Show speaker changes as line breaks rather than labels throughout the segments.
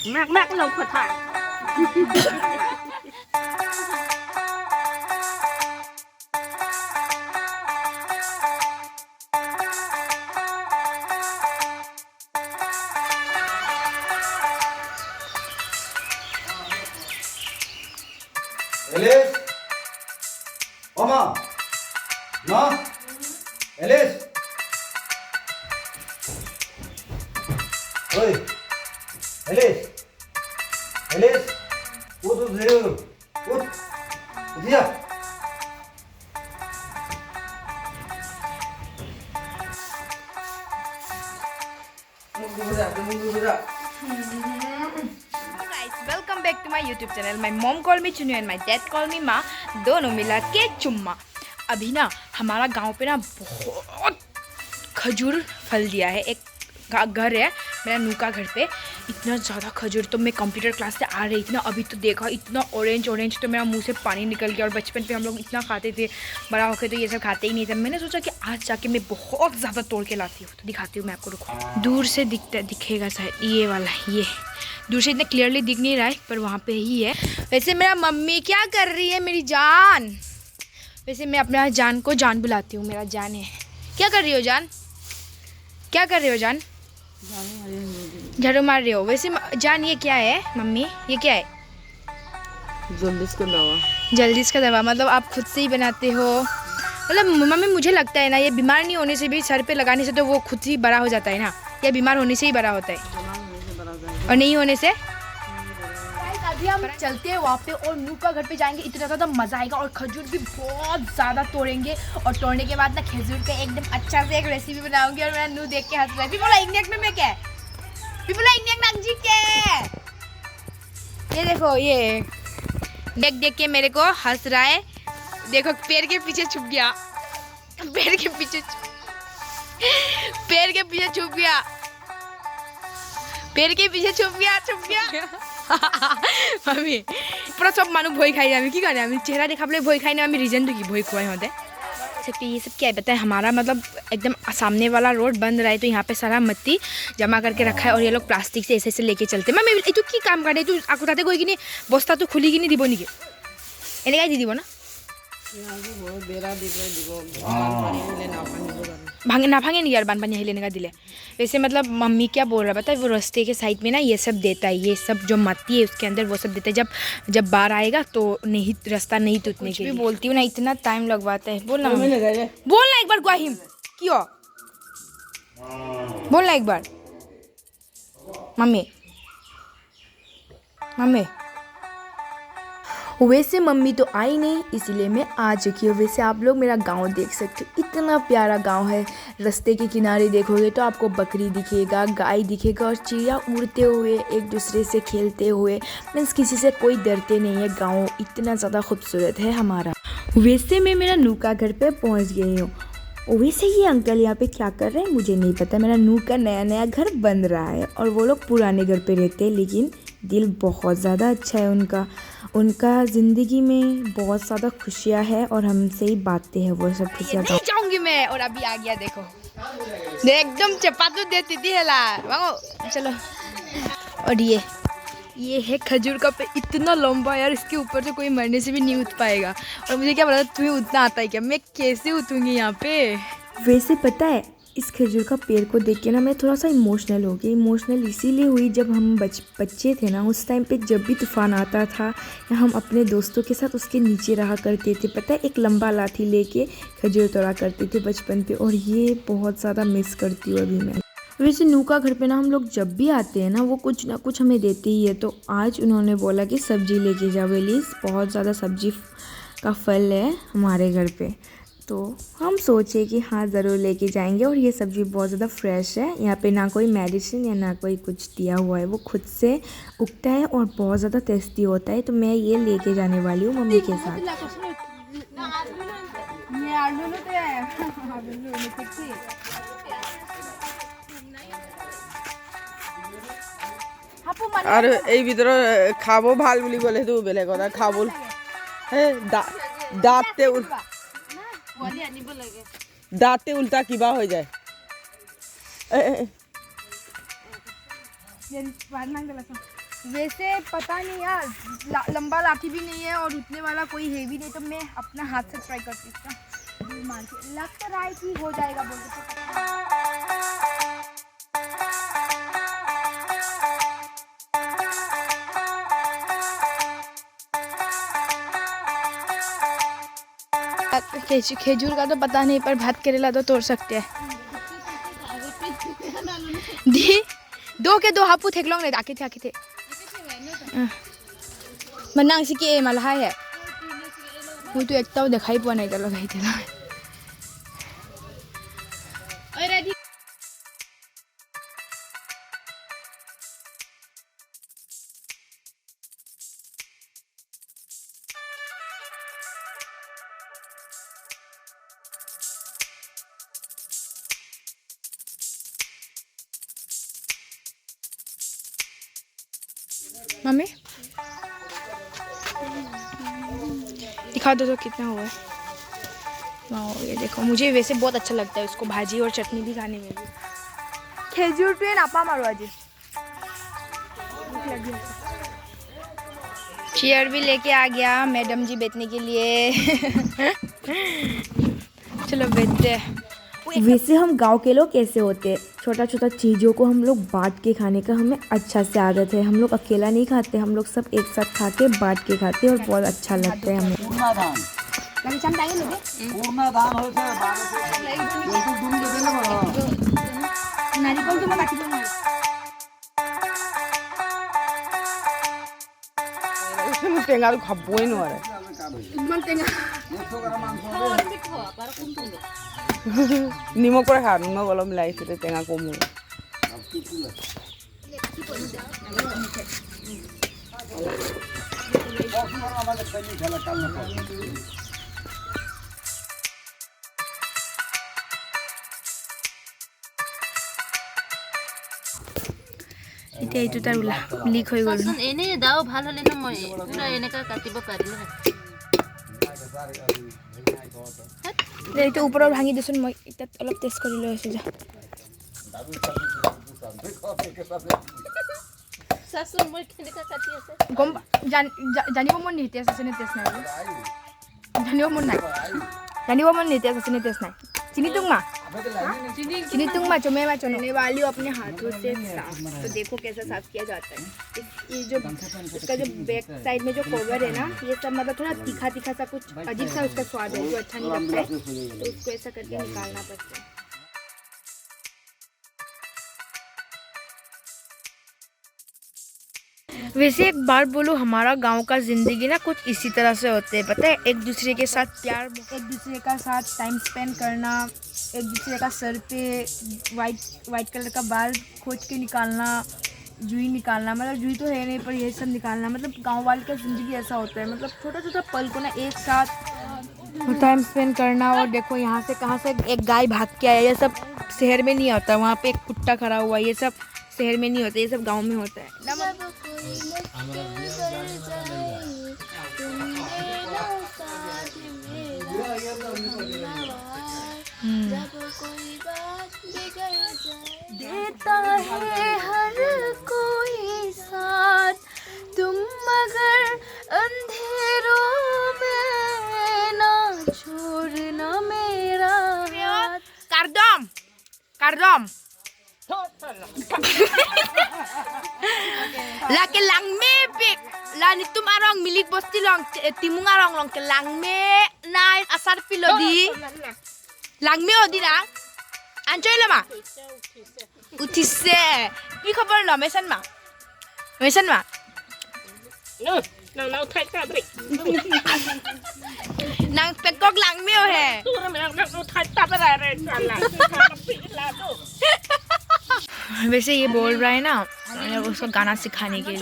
mắc lông thật hả?
Elis, Oma, Ma, Elis. Oi, Elis, Elis, uठ धीरे उठ, उठिया।
Welcome back to my YouTube channel. My mom call me Chunnu and my dad call me Maa, दोनों मिला के चुम्मा। अभी ना हमारा गांव पे ना बहुत खजूर फल दिया है। एक घर है मेरा नूका घर पे, इतना ज़्यादा खजूर। तो मैं कंप्यूटर क्लास से आ रही थी ना, अभी तो देखा इतना ऑरेंज ऑरेंज, तो मेरा मुंह से पानी निकल गया। और बचपन पे हम लोग इतना खाते थे, बड़ा होकर तो ये सब खाते ही नहीं थे। मैंने सोचा कि आज जाके मैं बहुत ज़्यादा तोड़ के लाती हूँ, तो दिखाती हूँ मैं आपको। रुको, दूर से दिखेगा शायद ये वाला, ये दूर से इतना क्लियरली दिख नहीं रहा है, पर वहाँ पे ही है। वैसे मेरा मम्मी क्या कर रही है मेरी जान? वैसे मैं अपना जान को जान बुलाती हूँ, मेरा जान है। क्या कर रही हो जान? क्या कर रही हो जान? झाड़ू मार रही हो? वैसे जान ये क्या है मम्मी, ये क्या है?
जल्दीज का दवा।
जल्दीज का दवा मतलब आप खुद से ही बनाते हो? मतलब मम्मी मुझे लगता है ना, ये बीमार नहीं होने से भी, सर पे लगाने से तो वो खुद ही बड़ा हो जाता है ना, या बीमार होने से ही बड़ा होता है? और नहीं होने से? अभी हम चलते हैं वहाँ पे और नू का घर पे जाएंगे, इतना ज़्यादा मज़ा आएगा। और खजूर भी बहुत ज़्यादा तोड़ेंगे, और तोड़ने के बाद ना खजूर का एकदम अच्छा से एक रेसिपी बनाऊंगी। और मेरा नू देख के हंस रहा है। पिपोला इंडियक में मैं क्या है? पिपोला इंडियक नांजी क्या है? ये देखो, ये देख देख के मेरे को हंस रहा है। देखो पेड़ के पीछे छुप गया, पेड़ के पीछे पेड़ के पीछे छुप गया, पेड़ के पीछे छुप गया, छुप गया। मम्मी पूरा सब मानु भय खाई आमी, की करे आमी चेहरा देखाबले भय खाई ना, आमी रीजन तो की भय खुआई होते सकते। ये सब क्या है बताए? हमारा मतलब एकदम सामने वाला रोड बंद रहा है, तो यहाँ पे सारा मट्टी जमा करके रखा है, और ये लोग प्लास्टिक से ऐसे ऐसे लेके चलते। मम्मी तू की काम करे? तू आकुताते कोई कि नहीं, बस्ता तो खुली कि नहीं दीबो निके এনেকাই দি দিব না? भांगे ना भांगे नहीं यार, बानपानी हिले का दिले। वैसे मतलब मम्मी क्या बोल रहा बता, वो रास्ते के साइड में ना ये सब देता है, ये सब जो मट्टी है उसके अंदर वो सब देता है। जब बाढ़ आएगा तो नहीं, रास्ता नहीं टूटने के लिए। बोलती हूँ ना, इतना टाइम लगवाता है। बोलना बोलना एक बार ग्वाहिम क्यों, बोलना एक बार मम्मी। मम्मी वैसे मम्मी तो आई नहीं, इसीलिए मैं आ चुकी हूँ। वैसे आप लोग मेरा गांव देख सकते हो, इतना प्यारा गांव है। रास्ते के किनारे देखोगे तो आपको बकरी दिखेगा, गाय दिखेगा, और चिड़िया उड़ते हुए एक दूसरे से खेलते हुए। मीन्स किसी से कोई डरते नहीं है। गांव इतना ज़्यादा खूबसूरत है हमारा। वैसे मैं मेरा नू का घर पे पहुँच गई हूँ। वैसे ये अंकल यहाँ पे क्या कर रहे हैं मुझे नहीं पता। मेरा नू का नया नया घर बन रहा है, और वो लोग पुराने घर पे रहते हैं, लेकिन दिल बहुत ज़्यादा अच्छा है उनका। उनका ज़िंदगी में बहुत ज़्यादा खुशियाँ हैं, और हमसे ही बातें हैं वो सब खुशियाँ। नहीं जाऊँगी मैं, और अभी आ गया देखो, एकदम चपातू देती थी हेला वाओ। चलो, और ये है खजूर का पेड़, इतना लंबा यार, इसके ऊपर से कोई मरने से भी नहीं उठ पाएगा। और मुझे क्या पता तुम्हें उतना आता है क्या? मैं कैसे उठूँगी यहाँ पे? वैसे पता है, इस खजूर का पेड़ को देख के ना मैं थोड़ा सा इमोशनल हो गई। इमोशनल इसीलिए हुई, जब हम बच्चे थे ना, उस टाइम पे जब भी तूफान आता था, या हम अपने दोस्तों के साथ उसके नीचे रहा करते थे। पता है, एक लंबा लाठी लेके खजूर तोड़ा करते थे बचपन पे, और ये बहुत ज़्यादा मिस करती हूँ अभी मैं। वैसे नू का घर पे ना हम लोग जब भी आते हैं ना, वो कुछ ना कुछ हमें देते ही है। तो आज उन्होंने बोला कि सब्जी लेके जाओ एलिस, बहुत ज़्यादा सब्जी का फल है हमारे घर पे। तो हम सोचे कि हाँ ज़रूर लेके जाएंगे। और ये सब्ज़ी बहुत ज़्यादा फ्रेश है, यहाँ पे ना कोई मेडिसिन या ना कोई कुछ दिया हुआ है, वो खुद से उगता है और बहुत ज़्यादा टेस्टी होता है। तो मैं ये लेके जाने वाली हूँ मम्मी के साथ।
আর এই ভিতরে খাবো ভাল বুলি ক'লে সেইটো বেলেগ কথা। খাবো দাঁতে দাঁতে উল্টা কিবা হৈ যায়।
वैसे पता नहीं यार, लंबा लाठी भी नहीं है और उतने वाला कोई हेवी नहीं, तो मैं अपना हाथ से ट्राई करती हूँ इसका मार के। लग तो रहा है कि हो जाएगा बोल के। खेजूर का तो पता नहीं, पर भात करेला तो तोड़ सकते हैं। दी दो के दो हापू थे लोग आके थे मनांग से के माला है वो तो एकटाও দেখাই পোৱা নাই তালো গাইছিল। मम्मी दिखा दो तो कितना हुआ है। वाह ये देखो, मुझे वैसे बहुत अच्छा लगता है उसको भाजी और चटनी भी खाने में भी। खेजूर पे नापा मारो आज। चेयर भी लेके आ गया मैडम जी बैठने के लिए। चलो बैठते हैं। वैसे हम गांव के लोग कैसे होते हैं, छोटा छोटा चीज़ों को हम लोग बांट के खाने का हमें अच्छा से आदत है। हम लोग अकेला नहीं खाते, हम लोग सब एक साथ खा के बांट के खाते हैं और बहुत अच्छा लगता है हमें।
টেঙা খাবই নোৱাৰে নিমখ করে খা, নিমখ অলপ মিলাইছে টেঙা কম হয়।
এতিয়া এইটো তাৰ লিক হৈ গ'ল।
এনে দাও ভাল হলে ন মই পুৰা এনেকা কাটিব পাৰিলো।
এইটো ওপৰত ভাঙি দিছোন, মই এতিয়া অলপ টেষ্ট কৰি লৈ আছো। যা
সাসুন মই কেনেকা কাটি আছে
গম জানিব মন নাই টেষ্ট আছে নে টেষ্ট নাই। জানিব মন নাই, জানিব মন নাই টেষ্ট আছে নে টেষ্ট নাই। चीनी तुंगमा चुमे में चुनने वाली हूँ अपने हाथों से साफ। तो देखो कैसा साफ किया जाता है। ये जो इसका जो बैक साइड में जो कवर है ना, ये सब मतलब थोड़ा तीखा तीखा सा कुछ अजीब सा उसका स्वाद है, जो अच्छा नहीं लगता है, तो उसको ऐसा करके निकालना पड़ता है। वैसे एक बार बोलो, हमारा गांव का ज़िंदगी ना कुछ इसी तरह से होते हैं, पता है। एक दूसरे के साथ प्यार, एक दूसरे का साथ टाइम स्पेंड करना, एक दूसरे का सर पे वाइट कलर का बाल खोज के निकालना, जुई निकालना, मतलब जुई तो है नहीं पर ये सब निकालना, मतलब गांव वाले का ज़िंदगी ऐसा होता है। मतलब छोटा छोटा पल को ना एक साथ टाइम स्पेंड करना। और देखो यहाँ से कहाँ से एक गाय भाग के आया, ये सब शहर में नहीं होता। वहाँ पे एक कुत्ता खड़ा हुआ, ये सब शहर में नहीं होता, ये सब गांव में होता है। देता है हर कोई साथ, तुम मगर अंधेरों में ना छोड़ना मेरा हाथ। कारदम कारदम la ke lang me pik la ni tum arong milik bosti long timung arong long ke lang me nai asar pilodi lang me odi na anjoy lama utise ki khabar la mesan ma
no no thai ka bri
nang pekok lang me he
tu no thai ta ba re la la to।
वैसे ये बोल रहा है ना उसको गाना सिखाने के लिए।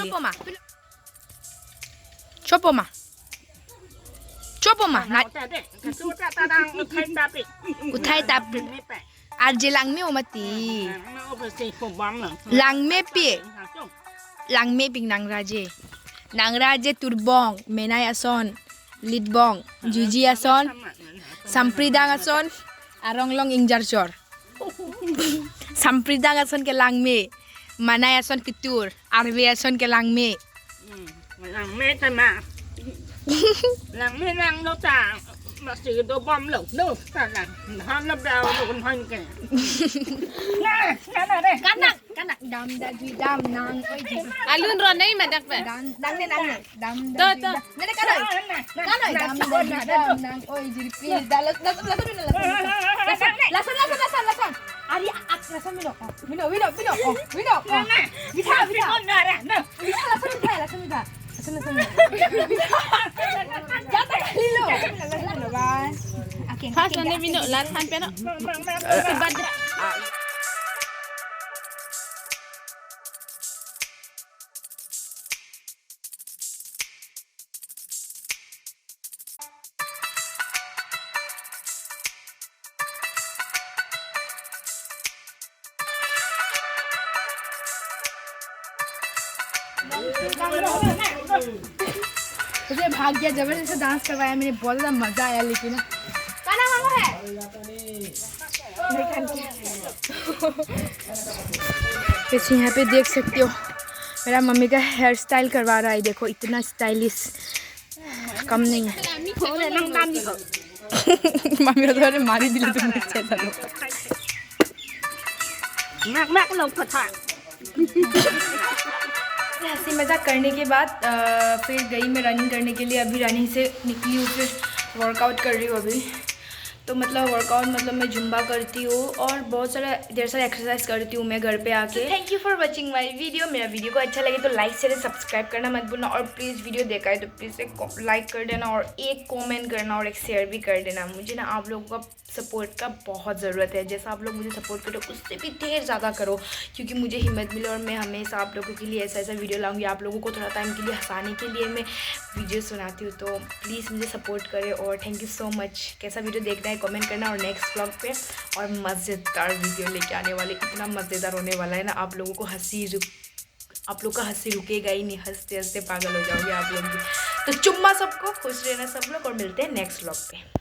चोपोमा चोपोमा उठाई ताप आज लांगमे ओमती लांगमे पिंग नांगराजे तुरबोंग मेनाय आसन लिटबोंग जुजी आसन साम्प्रिदांग आसन आरंगलोंग इंजारचर साम्प्रिदांग आसन के लांगमे Mana yason kitur, arve yason ke langme.
Làng mê tay mà. Làng mê làng đâu ta. Mà chỉ đồ bom lẩu đâu. Ta làng hắn lập đào đồ con hoành kẻ. Nè, nè đây.
Kanak dam dagi dam nang oi ji.
Alun ron nahi madak pe.
Dang ne dam.
To.
Nene kanoi dam nang oi ji please dalas lasan. Ari ak lasan mino. Mino. Vita.
Con gà nè. Nè.
Lasan. Jata lilo. Bye. Okay.
Khas ne bino lat han pe no. Sebad.
उसे भाग गया जबरदस्ती dance करवाया मैंने बहुत ज़्यादा मज़ा आया लेकिन गाना मांगो है वैसे यहाँ पे देख सकते हो मेरा मम्मी का हेयर स्टाइल करवा रहा है देखो इतना स्टाइलिश कम नहीं है मम्मी तो मारी दिली तुमने
Mắc lông thật hả?
हंसी मजाक करने के बाद फिर गई मैं रनिंग करने के लिए अभी रनिंग से निकली हूँ फिर वर्कआउट कर रही हूँ अभी तो मतलब वर्कआउट मतलब मैं जुम्बा करती हूँ और बहुत सारा ढेर सारा एक्सरसाइज करती हूँ मैं घर पे आके thank you for watching my video मेरा वीडियो को अच्छा लगे तो लाइक शेयर सब्सक्राइब करना मत भूलना और प्लीज़ वीडियो देखा है तो प्लीज़ एक लाइक कर देना और एक कमेंट करना और एक शेयर भी कर देना मुझे ना आप लोगों का सपोर्ट का बहुत ज़रूरत है जैसा आप लोग मुझे सपोर्ट करो उससे भी ढेर ज़्यादा करो क्योंकि मुझे हिम्मत मिले और मैं हमेशा आप लोगों के लिए ऐसा वीडियो लाऊंगी आप लोगों को थोड़ा टाइम के लिए हंसाने के लिए मैं वीडियो सुनाती हूँ तो प्लीज़ मुझे सपोर्ट करें और थैंक यू सो मच कैसा वीडियो देखना है कमेंट करना और नेक्स्ट व्लॉग पे और मज़ेदार वीडियो लेके आने वाले इतना मज़ेदार होने वाला है ना आप लोगों को आप लोग का हंसी रुकेगा ही नहीं हंसते हंसते पागल हो जाओगे आप लोग भी तो चुम्मा सबको खुश रहना सब लोग और मिलते हैं नेक्स्ट व्लॉग पे।